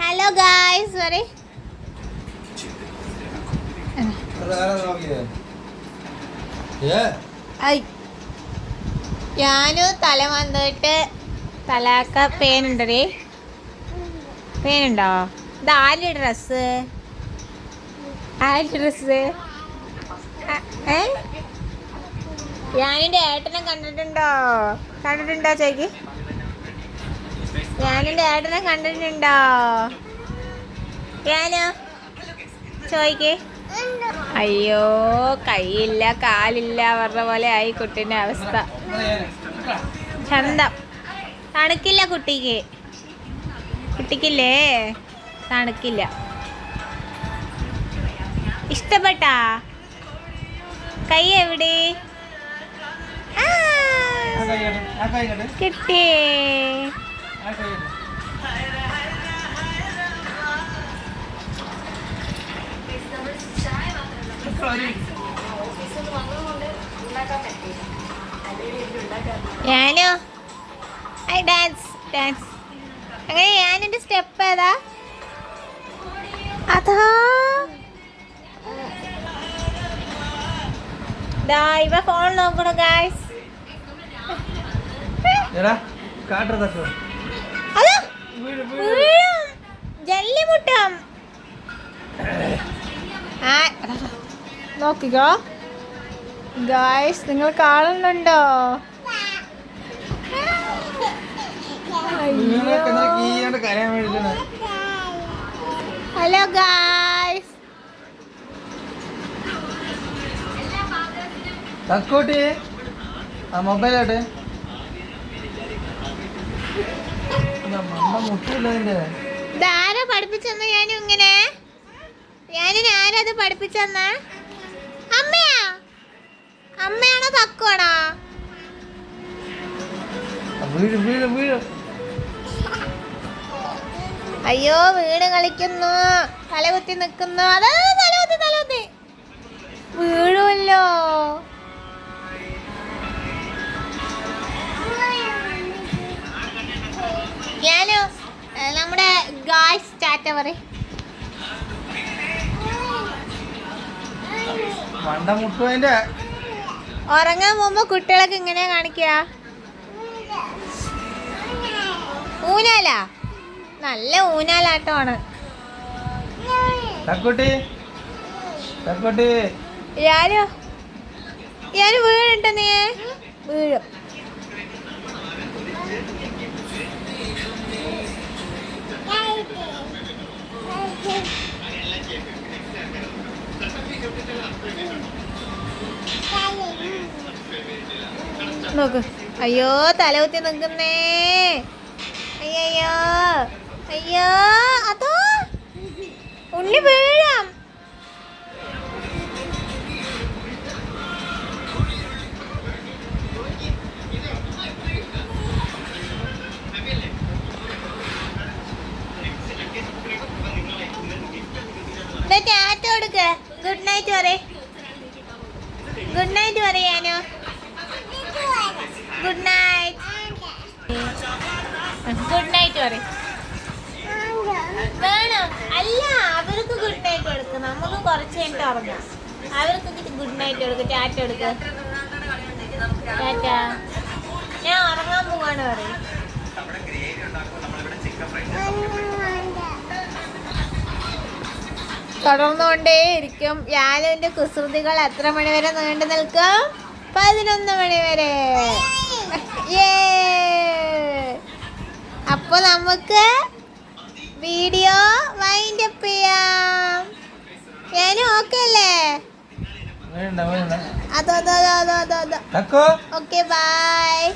hello guys sorry ഞാന് തല വന്നിട്ട് തലക്ക പേനുണ്ടേ പേനുണ്ടോ ഇത് ആരുടെ ഡ്രസ്സ് ഞാനിന്റെ ഏട്ടനെ കണ്ടിട്ടുണ്ടോ ചേക്ക് ഞാനിന്റെ ഏട്ടനെ കണ്ടിട്ടുണ്ടോ ഞാനോ ചോയ്ക്ക് അയ്യോ കൈയില്ല കാലില്ല പറഞ്ഞ പോലെ ആയി കുട്ടീൻ്റെ അവസ്ഥ ചന്തം തണുക്കില്ല കുട്ടിക്കില്ലേ തണുക്കില്ല ഇഷ്ടപ്പെട്ടാ കൈ എവിടെ കിട്ടി ഞാനോ ഡാൻസ് അങ്ങനെ ഞാനെന്റെ സ്റ്റെപ്പ് ഏതാ അതാ ഇവ ഫോൺ നോക്കണോ ഗായ്സ് ജല്ലിമുട്ടം നോക്കിക്കോ ഗായ്സ് നിങ്ങൾ കാണുന്നുണ്ടോ ഹലോ ഗായ്സ് തക്കോട്ടി ആ മൊബൈലാട്ടെ ഇതാരാ പഠിപ്പിച്ചെന്ന ഞാനും ഇങ്ങനെ ആരത് പഠിപ്പിച്ചെന്ന അമ്മയാണോ തക്കുവാണോ അയ്യോ വീട് കളിക്കുന്നു തലകുത്തി നിൽക്കുന്നു അതാ തലകുത്തി വീഴുമല്ലോ ഞാനോ നമ്മുടെ ഗായ്സ് ടാറ്റ പറയും ഉറങ്ങാൻ പോകുമ്പോ കുട്ടികളൊക്കെ ഇങ്ങനെയാ കാണിക്കുക ഊനാല നല്ല ഊനാലാട്ടമാണ് ഞാന് വീഴുണ്ടോ നീ വീഴും നോക്ക് അയ്യോ തലകുത്തി നിൽക്കുന്നേ അയ്യോ അതോ ഉണ്ണി വീഴാം ടാറ്റ കൊടുക്ക ഗുഡ് നൈറ്റ് പറയാനോ ഗുഡ് നൈറ്റ് പറ വേണോ അല്ല അവർക്ക് ഗുഡ് നൈറ്റ് കൊടുക്കും നമുക്ക് കുറച്ച് കഴിഞ്ഞിട്ട് ഉറങ്ങാം അവർക്ക് ഗുഡ് നൈറ്റ് കൊടുക്കും ടാറ്റ കൊടുക്ക ടാറ്റ ഞാൻ ഉറങ്ങാൻ പോവാണ് പറയും തുടർന്നുകൊണ്ടേയിരിക്കും ഞാനെന്റെ കുസൃതികൾ എത്ര മണിവരെ നീണ്ടു നിൽക്കും 11 മണിവരെ അപ്പൊ നമുക്ക് വീഡിയോ വൈൻഡ് അപ്പ് ചെയ്യാം ഞാനും ഓക്കെ അല്ലേ അതോ ഓക്കെ ബൈ